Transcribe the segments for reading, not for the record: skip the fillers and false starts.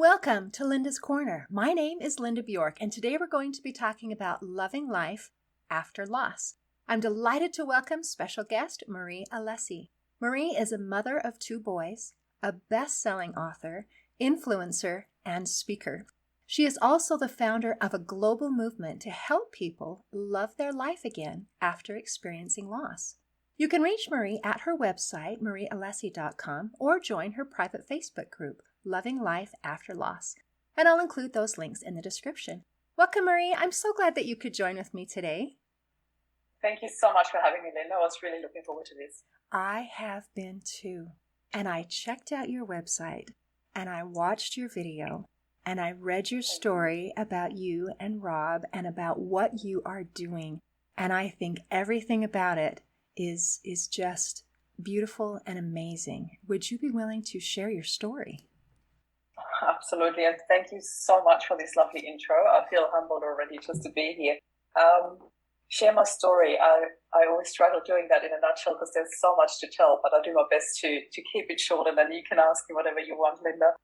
Welcome to Linda's Corner. My name is Linda Bjork, and today we're going to be talking about loving life after loss. I'm delighted to welcome special guest Marie Alessi. Marie is a mother of 2 boys, a best-selling author, influencer, and speaker. She is also the founder of a global movement to help people love their life again after experiencing loss. You can reach Marie at her website, mariealessi.com, or join her private Facebook group, Loving Life After Loss. And I'll include those links in the description. Welcome, Marie. I'm so glad that you could join with me today. Thank you so much for having me, Linda. I was really looking forward to this. I have been too. And I checked out your website, and I watched your video, and I read your story about you and Rob and about what you are doing. And I think everything about it is just beautiful and amazing. Would you be willing to share your story? Absolutely, and thank you so much for this lovely intro. I feel humbled already just to be here. Share my story. I always struggle doing that in a nutshell because there's so much to tell, but I'll do my best to keep it short, and then you can ask me whatever you want, Linda.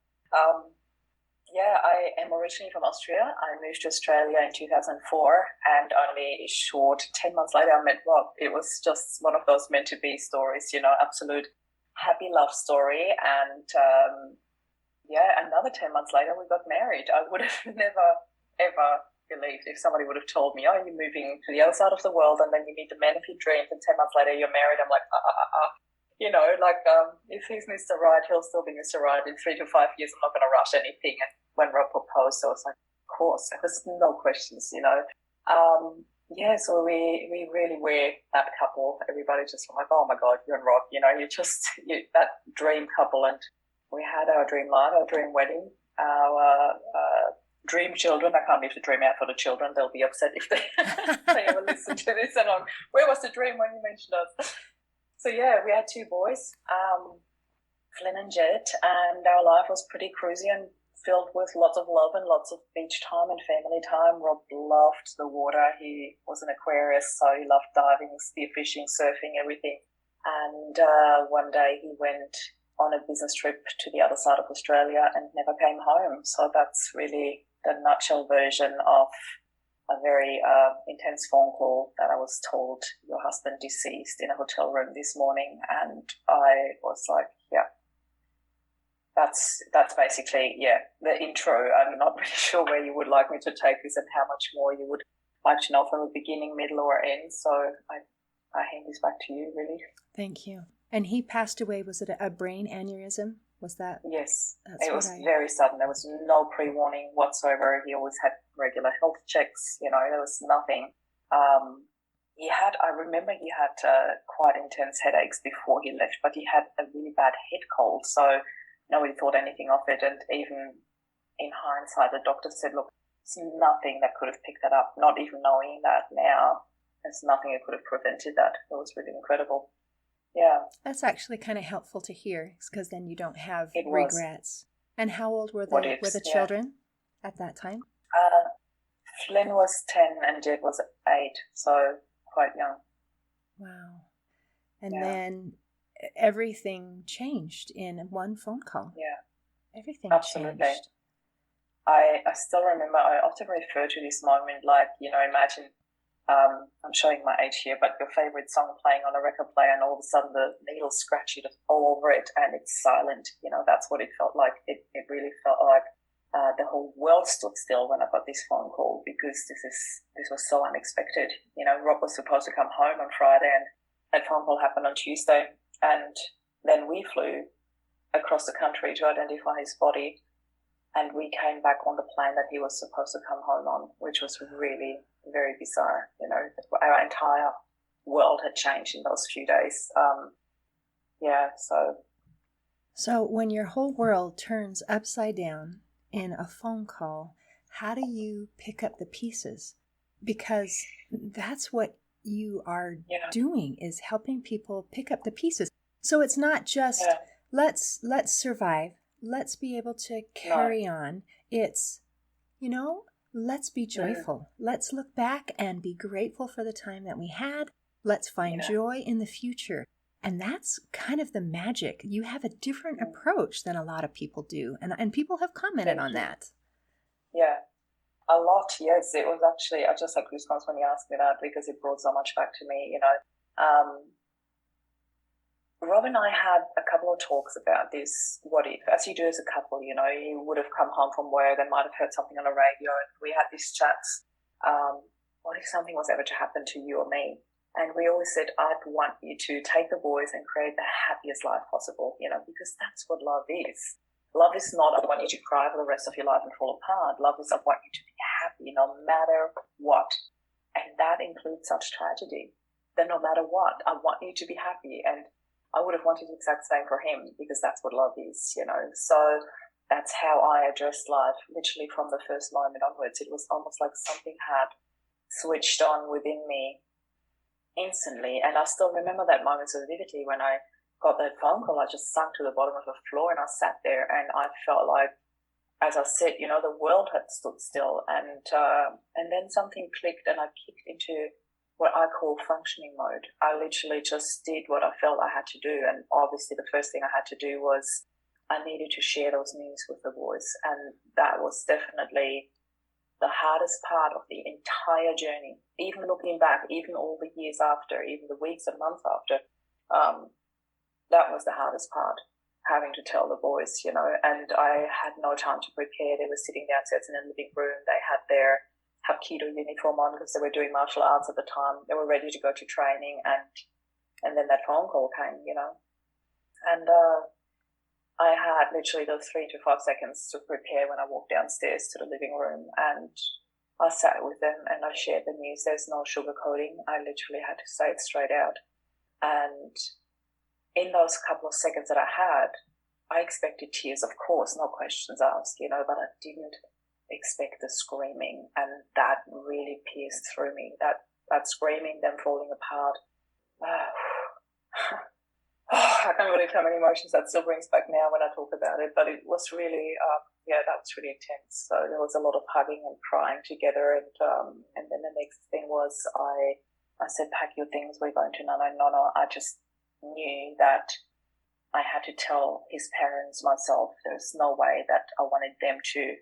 I am originally from Austria. I moved to Australia in 2004, and only a short 10 months later I met Rob. It was just one of those meant to be stories, absolute happy love story. And another 10 months later we got married. I would have never, ever believed if somebody would have told me, oh, you're moving to the other side of the world and then you meet the man of your dreams and 10 months later you're married. I'm like, if he's Mr. Right, he'll still be Mr. Right. In 3 to 5 years, I'm not going to rush anything. And when Rob proposed, I was like, of course, there was no questions, So we really were that couple. Everybody just was like, oh my God, you and Rob, you're that dream couple. And we had our dream life, our dream wedding, our dream children. I can't leave the dream out for the children. They'll be upset if they ever listen to this. And where was the dream when you mentioned us? So we had 2 boys, Flynn and Jed, and our life was pretty cruisy and filled with lots of love and lots of beach time and family time. Rob loved the water. He was an Aquarius, so he loved diving, spearfishing, surfing, everything. And one day he went on a business trip to the other side of Australia and never came home. So that's really the nutshell version of a very intense phone call that I was told, your husband deceased in a hotel room this morning. And I was like, that's basically, the intro. I'm not really sure where you would like me to take this and how much more you would like to know from the beginning, middle, or end. So I hand this back to you, really. Thank you. And he passed away, was it a brain aneurysm? Was that? Yes, it was very sudden. There was no pre-warning whatsoever. He always had regular health checks. There was nothing. I remember he had quite intense headaches before he left, but he had a really bad head cold. So nobody thought anything of it. And even in hindsight, the doctor said, look, there's nothing that could have picked that up. Not even knowing that now, there's nothing that could have prevented that. It was really incredible. Yeah. That's actually kind of helpful to hear because then you don't have regrets. And how old were the children at that time? Flynn was 10 and Jed was 8, so quite young. Wow. And then everything changed in one phone call. Yeah. Everything Absolutely. changed. I still remember, I often refer to this moment like, imagine I'm showing my age here, but your favorite song playing on a record player and all of a sudden the needles scratch you all over it and it's silent. That's what it felt like. It really felt like the whole world stood still when I got this phone call because this was so unexpected. Rob was supposed to come home on Friday and that phone call happened on Tuesday. And then we flew across the country to identify his body. And we came back on the plane that he was supposed to come home on, which was really very bizarre. Our entire world had changed in those few days. So when your whole world turns upside down in a phone call, how do you pick up the pieces? Because that's what you are doing, is helping people pick up the pieces. So it's not just let's survive. Let's be able to carry on. It's, let's be joyful. Let's look back and be grateful for the time that we had. Let's find joy in the future. And that's kind of the magic. You have a different approach than a lot of people do. And people have commented on that. Yeah, a lot. Yes, it was actually, I just had goosebumps when you asked me that because it brought so much back to me, you know. Rob and I had a couple of talks about this. What if, as you do as a couple, you know, you would have come home from work and might have heard something on the radio, and we had these chats. What if something was ever to happen to you or me? And we always said, I'd want you to take the boys and create the happiest life possible, you know, because that's what love is. Love is not, I want you to cry for the rest of your life and fall apart. Love is, I want you to be happy no matter what. And that includes such tragedy. Then no matter what, I want you to be happy. And I would have wanted the exact same for him, because that's what love is, you know. So that's how I addressed life, literally from the first moment onwards. It was almost like something had switched on within me instantly. And I still remember that moment so vividly when I got that phone call. I just sunk to the bottom of the floor and I sat there and I felt like, as I said, you know, the world had stood still. And then something clicked and I kicked into what I call functioning mode. I literally just did what I felt I had to do. And obviously the first thing I had to do was I needed to share those news with the boys. And that was definitely the hardest part of the entire journey. Even looking back, even all the years after, even the weeks and months after, that was the hardest part, having to tell the boys, you know. And I had no time to prepare. They were sitting downstairs in the living room. They had their Hapkido uniform on because they were doing martial arts at the time. They were ready to go to training, and then that phone call came, you know. And I had literally those 3 to 5 seconds to prepare when I walked downstairs to the living room, and I sat with them and I shared the news. There's no sugarcoating. I literally had to say it straight out. And in those couple of seconds that I had, I expected tears, of course, no questions asked, you know, but I didn't expect the screaming, and that really pierced through me. That screaming, them falling apart. I can't believe how many emotions that still brings back now when I talk about it, but it was really, that was really intense. So there was a lot of hugging and crying together, and then the next thing was I said, pack your things, we're going to Nono. I just knew that I had to tell his parents myself. There's no way that I wanted them to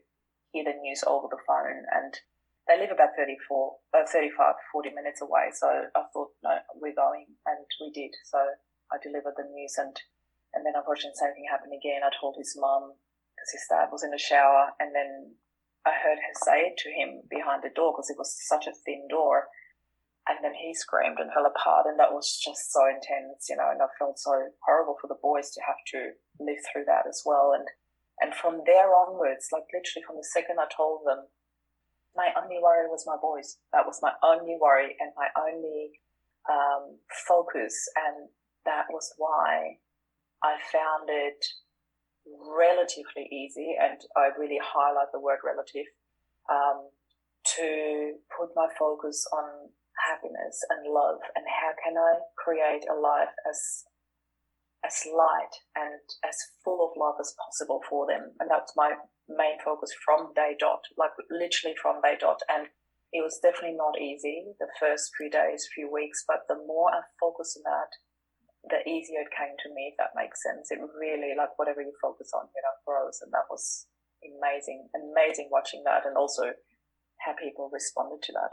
hear the news over the phone, and they live about 35, 40 minutes away. So I thought, no, we're going, and we did. So I delivered the news, and then unfortunately the same thing happened again. I told his mum because his dad was in the shower, and then I heard her say it to him behind the door because it was such a thin door, and then he screamed and fell apart, and that was just so intense, you know, and I felt so horrible for the boys to have to live through that as well. And from there onwards, like literally from the second I told them, my only worry was my boys. That was my only worry and my only focus, and that was why I found it relatively easy, and I really highlight the word relative, to put my focus on happiness and love, and how can I create a life as light and as full of love as possible for them. And that's my main focus from day dot, like literally from day dot. And it was definitely not easy the first few days, few weeks, but the more I focus on that, the easier it came to me, if that makes sense. It really, like, whatever you focus on, you know, grows. And that was amazing watching that, and also how people responded to that.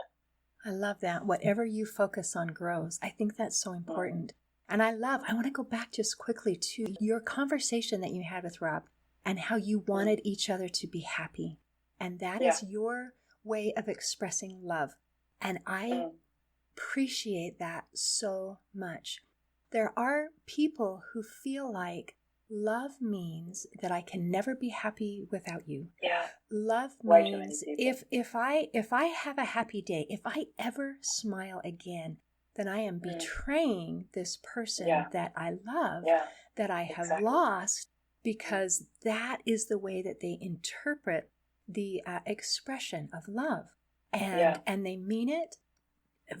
I love that. Whatever you focus on grows. I think that's so important. And I want to go back just quickly to your conversation that you had with Rob and how you wanted each other to be happy. And that is your way of expressing love. And I appreciate that so much. There are people who feel like love means that I can never be happy without you. Yeah. Love means if I have a happy day, if I ever smile again, then I am betraying this person that I love, that I have lost, because that is the way that they interpret the expression of love. And they mean it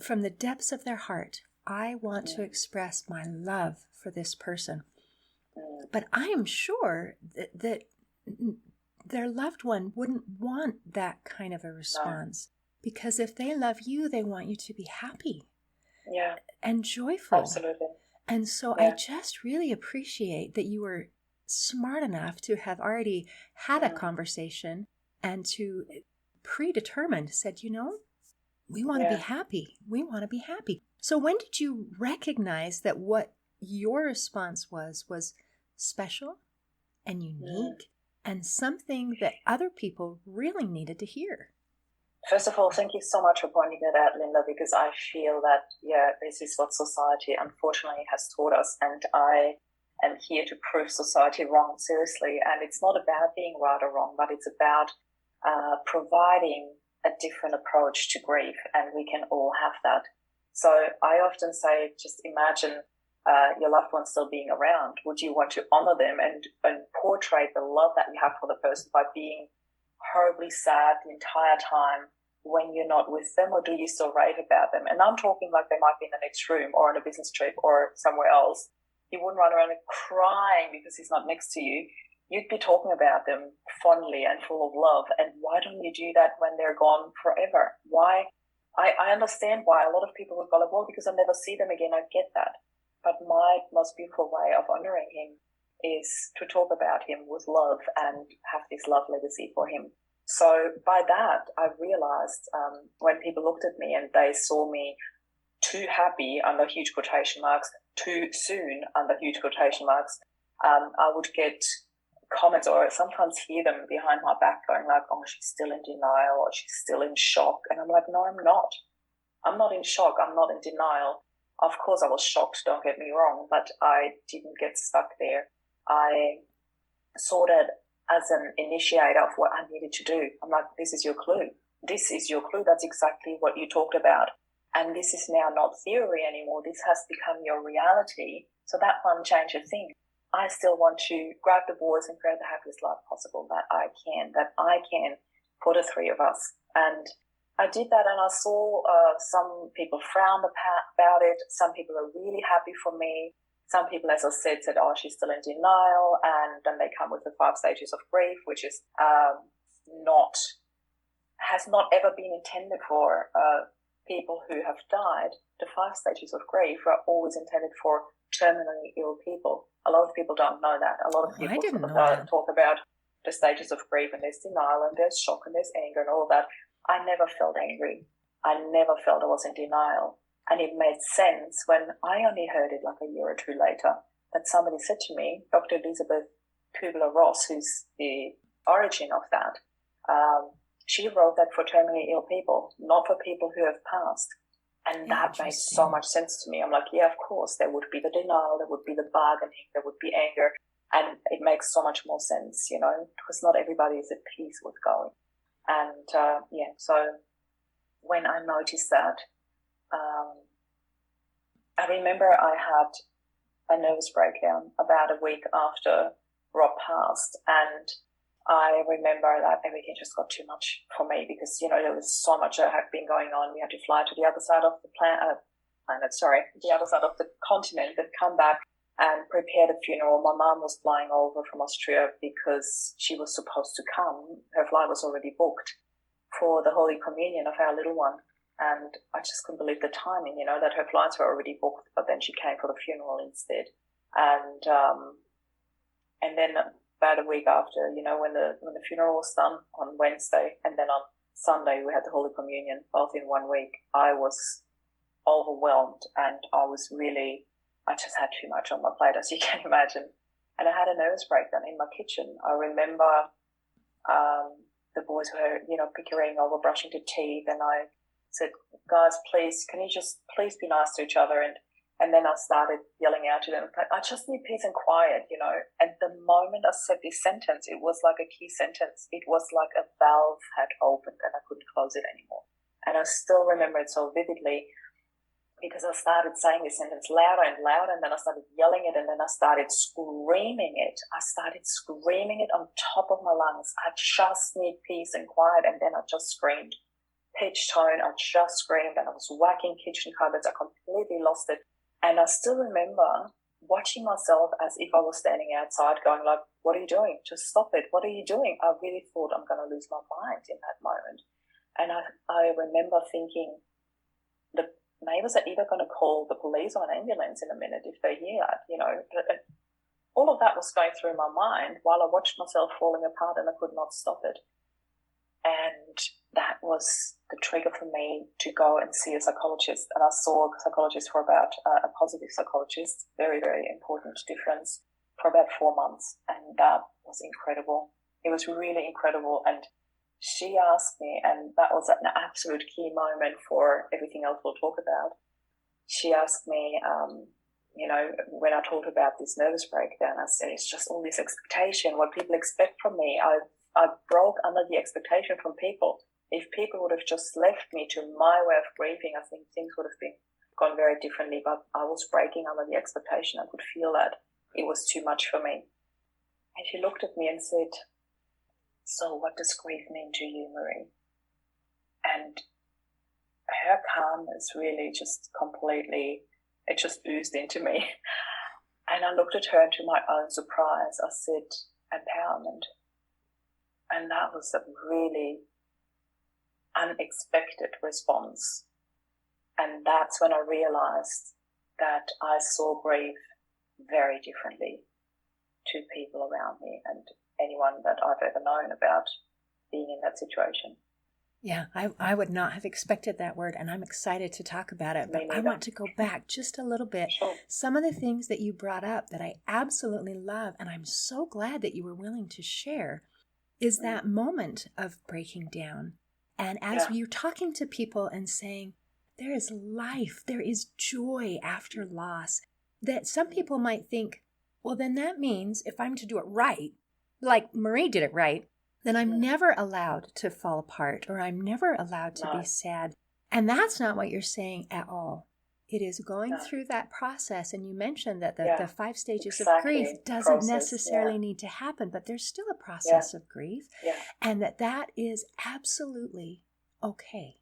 from the depths of their heart. I want to express my love for this person. But I am sure that their loved one wouldn't want that kind of a response. Because if they love you, they want you to be happy. Yeah. And joyful. Absolutely. And so I just really appreciate that you were smart enough to have already had a conversation and to predetermined said, we want to be happy. We want to be happy. So when did you recognize that what your response was special and unique and something that other people really needed to hear? First of all, thank you so much for pointing that out, Linda, because I feel that, this is what society unfortunately has taught us. And I am here to prove society wrong, seriously. And it's not about being right or wrong, but it's about providing a different approach to grief. And we can all have that. So I often say, just imagine your loved one still being around. Would you want to honor them and portray the love that you have for the person by being horribly sad the entire time when you're not with them, or do you still rave about them? And I'm talking like they might be in the next room or on a business trip or somewhere else. You wouldn't run around crying because he's not next to you. You'd be talking about them fondly and full of love. And why don't you do that when they're gone forever? Why? I understand why a lot of people would go like, well, because I'll never see them again. I get that. But my most beautiful way of honoring him is to talk about him with love and have this love legacy for him. So by that, I realized when people looked at me and they saw me too happy, under huge quotation marks, too soon, under huge quotation marks, I would get comments or sometimes hear them behind my back going like, oh, she's still in denial or she's still in shock. And I'm like, no, I'm not. I'm not in shock. I'm not in denial. Of course, I was shocked, don't get me wrong, but I didn't get stuck there. I saw that as an initiator of what I needed to do. I'm like, this is your clue. This is your clue. That's exactly what you talked about. And this is now not theory anymore. This has become your reality. So that one changed a thing. I still want to grab the boys and create the happiest life possible that I can for the three of us. And I did that, and I saw some people frown about it. Some people are really happy for me. Some people, as I said, oh, she's still in denial. And then they come with the 5 stages of grief, which is has not ever been intended for people who have died. The 5 stages of grief are always intended for terminally ill people. A lot of people don't know that. A lot of people talk about the stages of grief, and there's denial and there's shock and there's anger and all that. I never felt angry. I never felt I was in denial. And it made sense when I only heard it like a year or two later that somebody said to me, Dr. Elizabeth Kubler-Ross, who's the origin of that, she wrote that for terminally ill people, not for people who have passed. And that made so much sense to me. I'm like, yeah, of course, there would be the denial, there would be the bargaining, there would be anger. And it makes so much more sense, because not everybody is at peace with going. And, so when I noticed that, I remember I had a nervous breakdown about a week after Rob passed. And I remember that everything just got too much for me because, there was so much that had been going on. We had to fly to the other side of the the other side of the continent, and come back and prepare the funeral. My mum was flying over from Austria because she was supposed to come. Her flight was already booked for the Holy Communion of our little one. And I just couldn't believe the timing, that her flights were already booked, but then she came for the funeral instead. And then about a week after, when the funeral was done on Wednesday, and then on Sunday we had the Holy Communion, both in 1 week, I was overwhelmed, and I just had too much on my plate, as you can imagine. And I had a nervous breakdown in my kitchen. I remember the boys were, bickering over brushing their teeth, and I said, guys, please, can you just please be nice to each other? And then I started yelling out to them, I just need peace and quiet, And the moment I said this sentence, it was like a key sentence. It was like a valve had opened and I couldn't close it anymore. And I still remember it so vividly because I started saying this sentence louder and louder, and then I started yelling it, and then I started screaming it. I started screaming it on top of my lungs. I just need peace and quiet. And then I just screamed. Pitch tone, I just screamed, and I was whacking kitchen cupboards. I completely lost it. And I still remember watching myself as if I was standing outside going like, what are you doing? Just stop it. What are you doing? I really thought I'm going to lose my mind in that moment. And I remember thinking neighbors are either going to call the police or an ambulance in a minute if they hear that, all of that was going through my mind while I watched myself falling apart and I could not stop it. And that was the trigger for me to go and see a psychologist. And I saw a psychologist for about a positive psychologist, very, very important difference, for about 4 months. And that was incredible. It was really incredible. And she asked me, and that was an absolute key moment for everything else we'll talk about. She asked me, when I told her about this nervous breakdown, I said, it's just all this expectation, what people expect from me. I broke under the expectation from people. If people would have just left me to my way of grieving, I think things would have gone very differently. But I was breaking under the expectation. I could feel that it was too much for me. And she looked at me and said, so what does grief mean to you, Marie? And her calmness really just completely, it just oozed into me. And I looked at her, and to my own surprise, I said, empowerment. And that was a really unexpected response. And that's when I realized that I saw grief very differently to people around me and anyone that I've ever known about being in that situation. Yeah, I would not have expected that word, and I'm excited to talk about it. But I want to go back just a little bit. Sure. Some of the things that you brought up that I absolutely love, and I'm so glad that you were willing to share, is that moment of breaking down. And as you're talking to people and saying, there is life, there is joy after loss, that some people might think, well, then that means if I'm to do it right, like Marie did it right, then I'm never allowed to fall apart, or I'm never allowed to be sad. And that's not what you're saying at all. It is going through that process. And you mentioned that the 5 stages of grief doesn't necessarily need to happen, but there's still a process of grief. Yeah. And that is absolutely okay.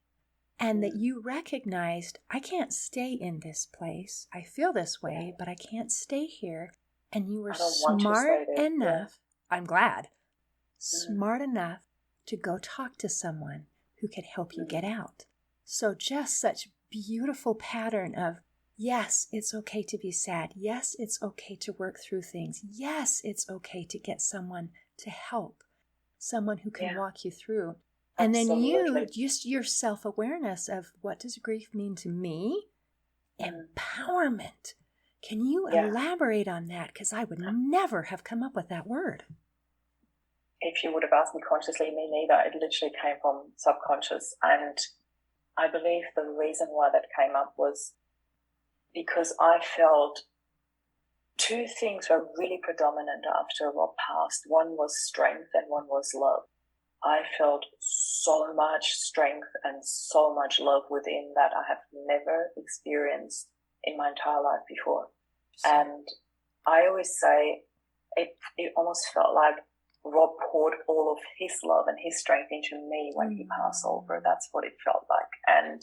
And that you recognized, I can't stay in this place. I feel this way, but I can't stay here. And you were smart enough, I'm glad, smart enough to go talk to someone who could help you get out. So just such beautiful pattern of, yes, it's okay to be sad. Yes, it's okay to work through things. Yes, it's okay to get someone to help, someone who can walk you through. And then you, just your self-awareness of, what does grief mean to me? Empowerment. Can you elaborate on that? Because I would never have come up with that word. If you would have asked me consciously, me neither. It literally came from subconscious. And I believe the reason why that came up was because I felt 2 things were really predominant after Rob passed. One was strength and one was love. I felt so much strength and so much love within that I have never experienced in my entire life before. And I always say it almost felt like Rob poured all of his love and his strength into me when he passed over. That's what it felt like. And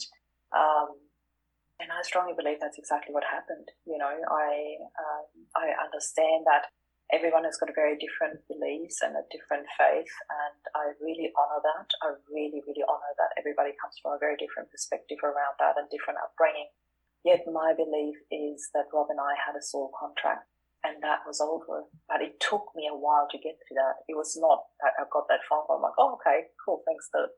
I strongly believe that's exactly what happened. I understand that everyone has got a very different beliefs and a different faith, and I really honor that. I really, really honor that everybody comes from a very different perspective around that and different upbringing. Yet my belief is that Rob and I had a soul contract, and that was over. But it took me a while to get to that. It was not that I got that phone call, I'm like, oh, okay, cool, thanks, the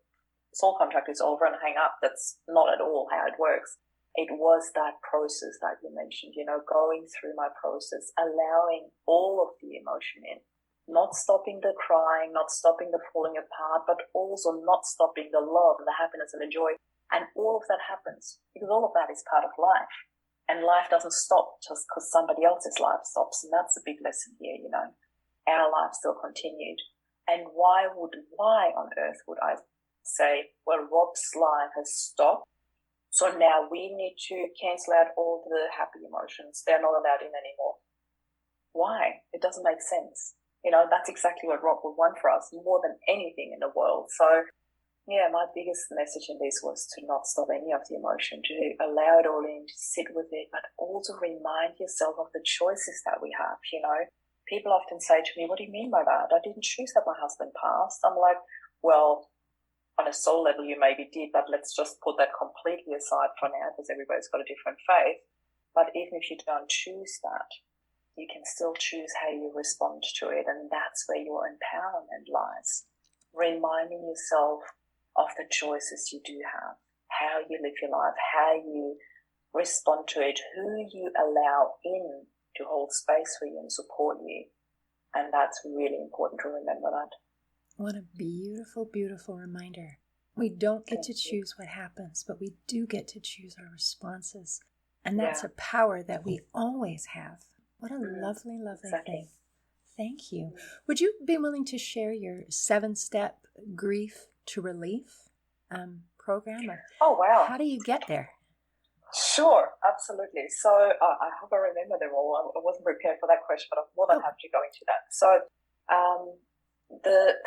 soul contract is over, and hang up. That's not at all how it works. It was that process that you mentioned, going through my process, allowing all of the emotion in, not stopping the crying, not stopping the falling apart, but also not stopping the love and the happiness and the joy. And all of that happens because all of that is part of life. And life doesn't stop just because somebody else's life stops. And that's a big lesson here, Our life still continued. And why on earth would I say, well, Rob's life has stopped, so now we need to cancel out all the happy emotions. They're not allowed in anymore. Why? It doesn't make sense. That's exactly what Rob would want for us more than anything in the world. So, my biggest message in this was to not stop any of the emotion, to allow it all in, to sit with it, but also remind yourself of the choices that we have. People often say to me, what do you mean by that? I didn't choose that my husband passed. I'm like, well, on a soul level you maybe did, but let's just put that completely aside for now because everybody's got a different faith. But even if you don't choose that, you can still choose how you respond to it, and that's where your empowerment lies. Reminding yourself of the choices you do have, how you live your life, how you respond to it, who you allow in to hold space for you and support you. And that's really important to remember that. What a beautiful, beautiful reminder. We don't get to choose what happens, but we do get to choose our responses. And that's a power that we always have. What a lovely, lovely thing. Thank you. Would you be willing to share your 7-step grief to relief program? Oh, wow. How do you get there? Sure, absolutely. So I hope I remember them all. I wasn't prepared for that question, but I'm more than happy to go into that. So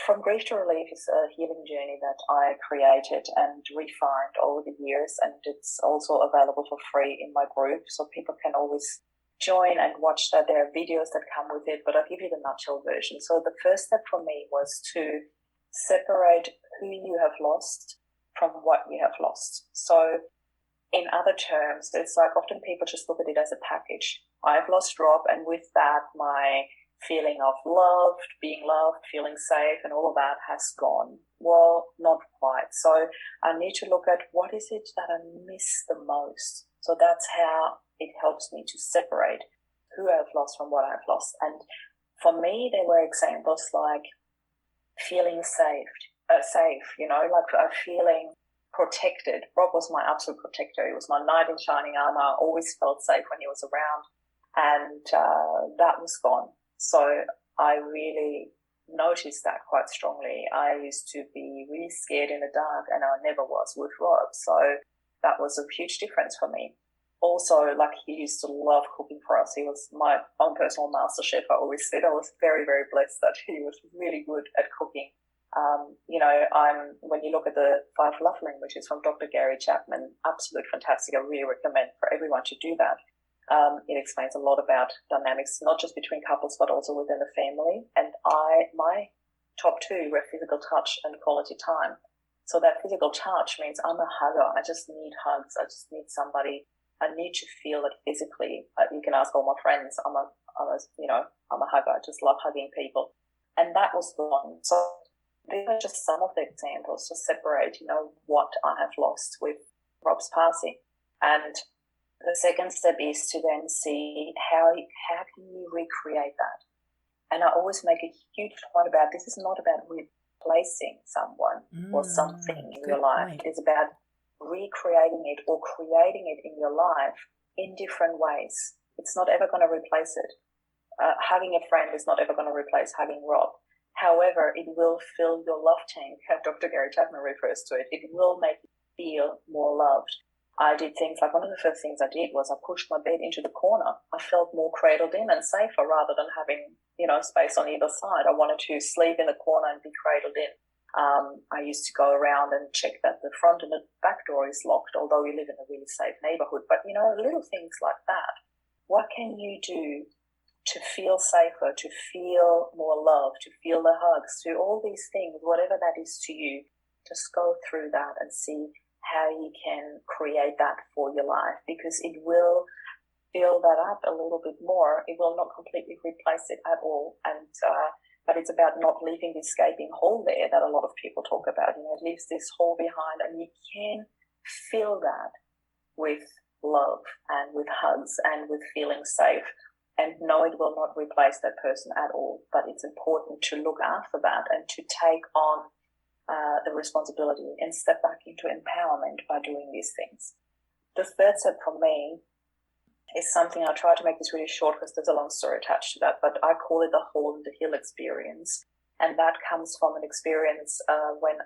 From Grief to Relief is a healing journey that I created and refined over the years, and it's also available for free in my group, so people can always join and watch that. There are videos that come with it, but I'll give you the nutshell version. So the first step for me was to separate who you have lost from what you have lost. So in other terms, it's like often people just look at it as a package. I've lost Rob, and with that, my feeling of loved, being loved, feeling safe, and all of that has gone. Well, not quite. So I need to look at what is it that I miss the most. So that's how it helps me to separate who I've lost from what I've lost. And for me, there were examples like feeling safe, like feeling protected. Rob was my absolute protector. He was my knight in shining armor. I always felt safe when he was around, and that was gone. So I really noticed that quite strongly. I used to be really scared in the dark, and I never was with Rob. So that was a huge difference for me. Also, like, he used to love cooking for us. He was my own personal master chef. I always said I was very, very blessed that he was really good at cooking. When you look at the 5 Love Languages from Dr. Gary Chapman, absolute fantastic. I really recommend for everyone to do that. It explains a lot about dynamics, not just between couples, but also within the family. And my top 2 were physical touch and quality time. So that physical touch means I'm a hugger. I just need hugs. I just need somebody. I need to feel it physically. You can ask all my friends. I'm a hugger. I just love hugging people. And that was gone. So these are just some of the examples to separate, what I have lost with Rob's passing. And the second step is to then see how can you recreate that. And I always make a huge point about this is not about replacing someone or something in your life. Point. It's about recreating it or creating it in your life in different ways. It's not ever going to replace it. Hugging a friend is not ever going to replace hugging Rob. However, it will fill your love tank, how Dr. Gary Chapman refers to it. It will make you feel more loved. I did things like, one of the first things I did was I pushed my bed into the corner. I felt more cradled in and safer rather than having, space on either side. I wanted to sleep in the corner and be cradled in. I used to go around and check that the front and the back door is locked, although we live in a really safe neighborhood. But, little things like that. What can you do to feel safer, to feel more love, to feel the hugs, to all these things, whatever that is to you? Just go through that and see how you can create that for your life, because it will fill that up a little bit more. It will not completely replace it at all. And but it's about not leaving this gaping hole there that a lot of people talk about. It leaves this hole behind, and you can fill that with love and with hugs and with feeling safe. And no, it will not replace that person at all. But it's important to look after that and to take on the responsibility and step back into empowerment by doing these things. The third step for me is something, I try to make this really short because there's a long story attached to that, but I call it the Hold and the Heal experience. And that comes from an experience when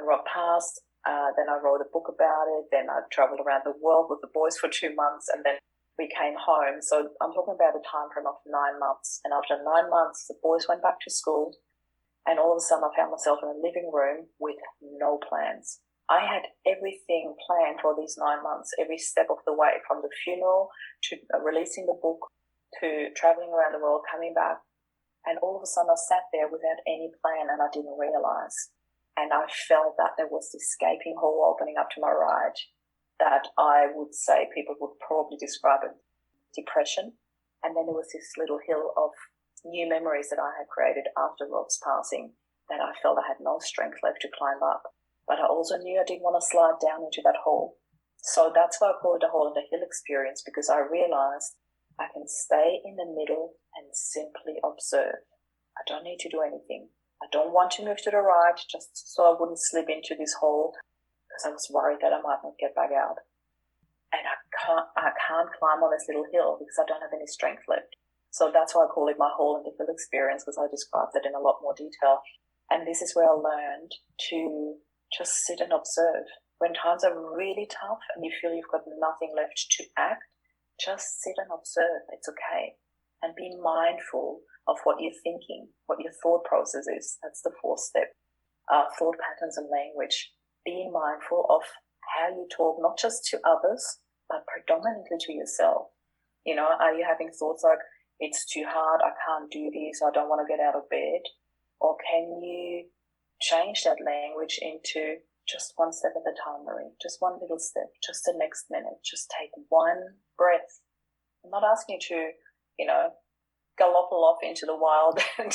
Rob passed. Then I wrote a book about it. Then I traveled around the world with the boys for 2 months, and then we came home. So I'm talking about a time frame of 9 months. And after 9 months, the boys went back to school. And all of a sudden, I found myself in a living room with no plans. I had everything planned for these 9 months, every step of the way, from the funeral to releasing the book to traveling around the world, coming back. And all of a sudden, I sat there without any plan, and I didn't realize. And I felt that there was this gaping hole opening up to my right that I would say people would probably describe as depression. And then there was this little hill of new memories that I had created after Rob's passing that I felt I had no strength left to climb up. But I also knew I didn't want to slide down into that hole. So that's why I call it a hole in the hill experience, because I realized I can stay in the middle and simply observe. I don't need to do anything. I don't want to move to the right just so I wouldn't slip into this hole, because I was worried that I might not get back out. And I can't climb on this little hill because I don't have any strength left. So that's why I call it my hole in the hill experience, because I described it in a lot more detail. And this is where I learned to just sit and observe. When times are really tough and you feel you've got nothing left to act, just sit and observe. It's okay. And be mindful of what you're thinking, what your thought process is. That's the fourth step. Thought patterns and language. Being mindful of how you talk, not just to others, but predominantly to yourself. You know, are you having thoughts like, it's too hard, I can't do this, I don't want to get out of bed? Or can you change that language into just one step at a time, Marie? Just one little step, just the next minute. Just take one breath. I'm not asking you to, you know, gallopal off into the wild and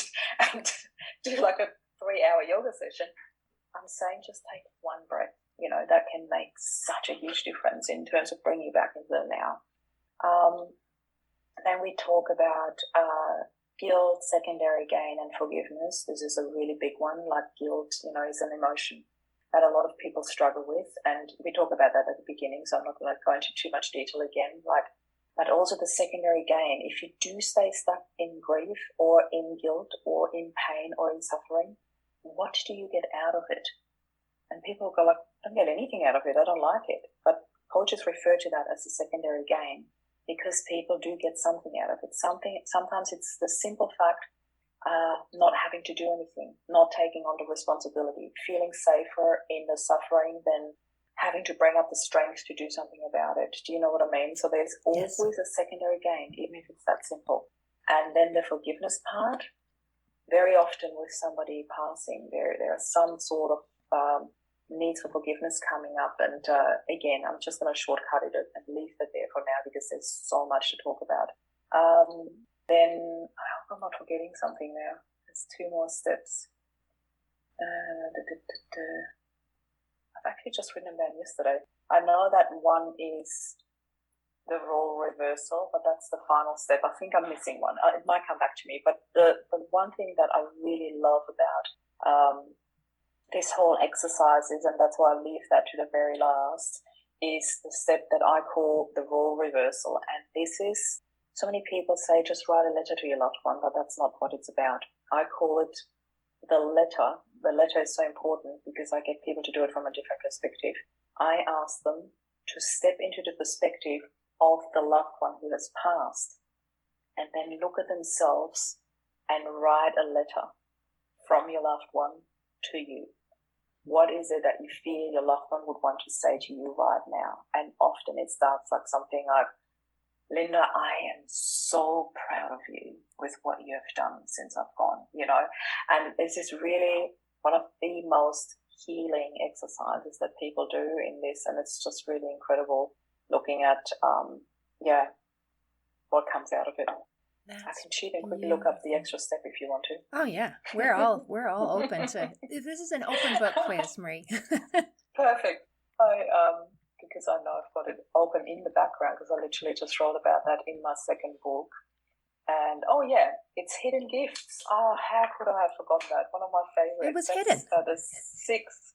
do like a 3-hour yoga session. I'm saying just take one breath. You know, that can make such a huge difference in terms of bringing you back into the now. Then we talk about guilt, secondary gain, and forgiveness. This is a really big one. Like guilt, you know, is an emotion that a lot of people struggle with. And we talk about that at the beginning, so I'm not going to go into too much detail again. But also the secondary gain. If you do stay stuck in grief or in guilt or in pain or in suffering, what do you get out of it? And people go like, I don't get anything out of it. I don't like it. But coaches refer to that as a secondary gain, because people do get something out of it. Sometimes it's the simple fact, not having to do anything, not taking on the responsibility, feeling safer in the suffering than having to bring up the strength to do something about it. Do you know what I mean? So there's always a secondary gain, even if it's that simple. And then the forgiveness part, very often with somebody passing, there are some sort of needs for forgiveness coming up. And again, I'm just going to shortcut it and leave it there for now, because there's so much to talk about. Then I hope I'm not forgetting something now. There's 2 more steps. I've actually just written them down yesterday. I know that one is the role reversal, but that's the final step. I think I'm missing one. It might come back to me. But the one thing that I really love about this whole exercise is, and that's why I leave that to the very last, is the step that I call the role reversal. And this is, so many people say just write a letter to your loved one, but that's not what it's about. I call it the letter. The letter is so important because I get people to do it from a different perspective. I ask them to step into the perspective of the loved one who has passed, and then look at themselves and write a letter from your loved one to you. What is it that you feel your loved one would want to say to you right now? And often it starts like something like, Linda, I am so proud of you with what you have done since I've gone, you know. And this is really one of the most healing exercises that people do in this. And it's just really incredible looking at, what comes out of it. I can cheat and quickly look up the extra step if you want to. Oh yeah, we're all open to. This is an open book quiz, Marie. Perfect. Because I know I've got it open in the background, because I literally just wrote about that in my second book. And it's hidden gifts. Oh, how could I have forgotten that? One of my favorites. It was hidden. The sixth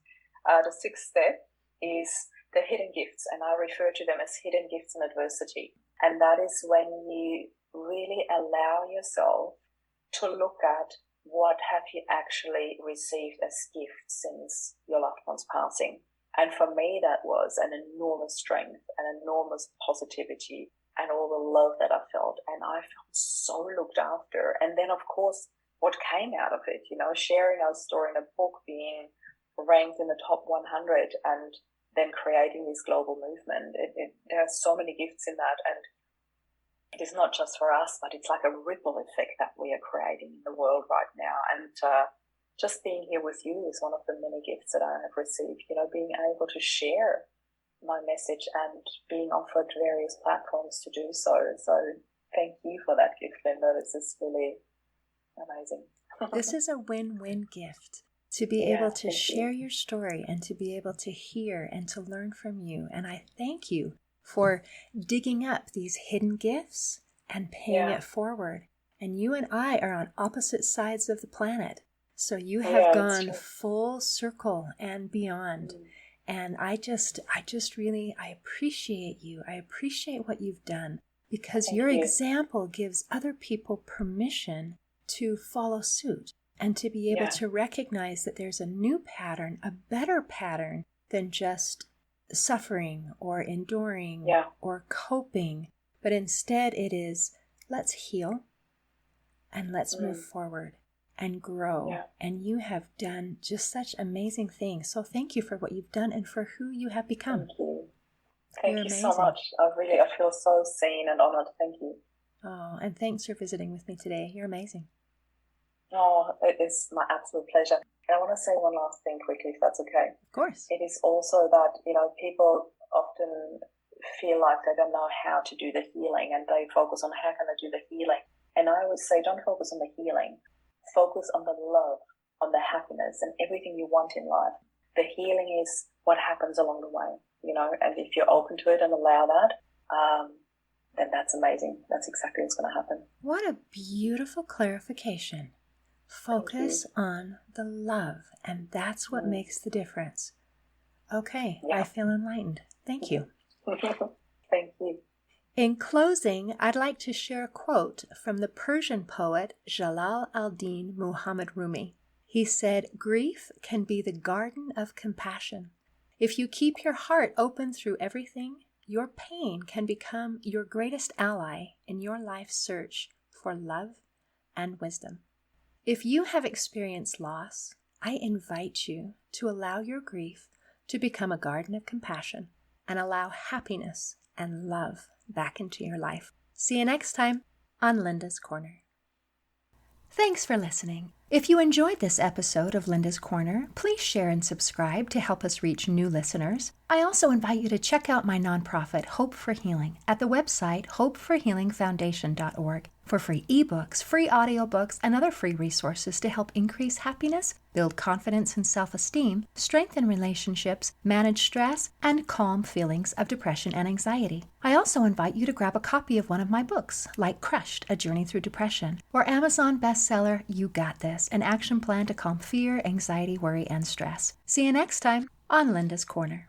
step is the hidden gifts, and I refer to them as hidden gifts in adversity. And that is when you really allow yourself to look at what have you actually received as gifts since your loved one's passing. And for me, that was an enormous strength, an enormous positivity, and all the love that I felt. And I felt so looked after. And then, of course, what came out of it, you know, sharing our story in a book, being ranked in the top 100, and then creating this global movement. There are so many gifts in that. And it is not just for us, but it's like a ripple effect that we are creating in the world right now. And just being here with you is one of the many gifts that I have received. You know, being able to share my message and being offered various platforms to do so. So thank you for that gift, Linda. This is really amazing. This is a win-win gift, to be able to share your story and to be able to hear and to learn from you. And I thank you for digging up these hidden gifts and paying it forward. And you and I are on opposite sides of the planet. So you have gone full circle and beyond. And I appreciate you. I appreciate what you've done, because your example gives other people permission to follow suit and to be able to recognize that there's a new pattern, a better pattern than just suffering or enduring or coping. But instead it is, let's heal and let's move forward and grow. And you have done just such amazing things. So thank you for what you've done and for who you have become. Thank you. Thank you so much. I feel so seen and honored. Thank you. Oh, and thanks for visiting with me today. You're amazing. Oh, it is my absolute pleasure. And I want to say one last thing quickly, if that's okay. Of course. It is also that, you know, people often feel like they don't know how to do the healing, and they focus on how can I do the healing. And I always say, don't focus on the healing. Focus on the love, on the happiness and everything you want in life. The healing is what happens along the way, you know, and if you're open to it and allow that, then that's amazing. That's exactly what's going to happen. What a beautiful clarification. Focus on the love, and that's what makes the difference. Okay, I feel enlightened. Thank you. Thank you. In closing, I'd like to share a quote from the Persian poet Jalal al-Din Muhammad Rumi. He said, "Grief can be the garden of compassion. If you keep your heart open through everything, your pain can become your greatest ally in your life's search for love and wisdom." If you have experienced loss, I invite you to allow your grief to become a garden of compassion and allow happiness and love back into your life. See you next time on Linda's Corner. Thanks for listening. If you enjoyed this episode of Linda's Corner, please share and subscribe to help us reach new listeners. I also invite you to check out my nonprofit, Hope for Healing, at the website hopeforhealingfoundation.org for free ebooks, free audiobooks, and other free resources to help increase happiness, build confidence and self-esteem, strengthen relationships, manage stress, and calm feelings of depression and anxiety. I also invite you to grab a copy of one of my books, like Crushed, A Journey Through Depression, or Amazon bestseller, You Got This, an action plan to calm fear, anxiety, worry, and stress. See you next time on Linda's Corner.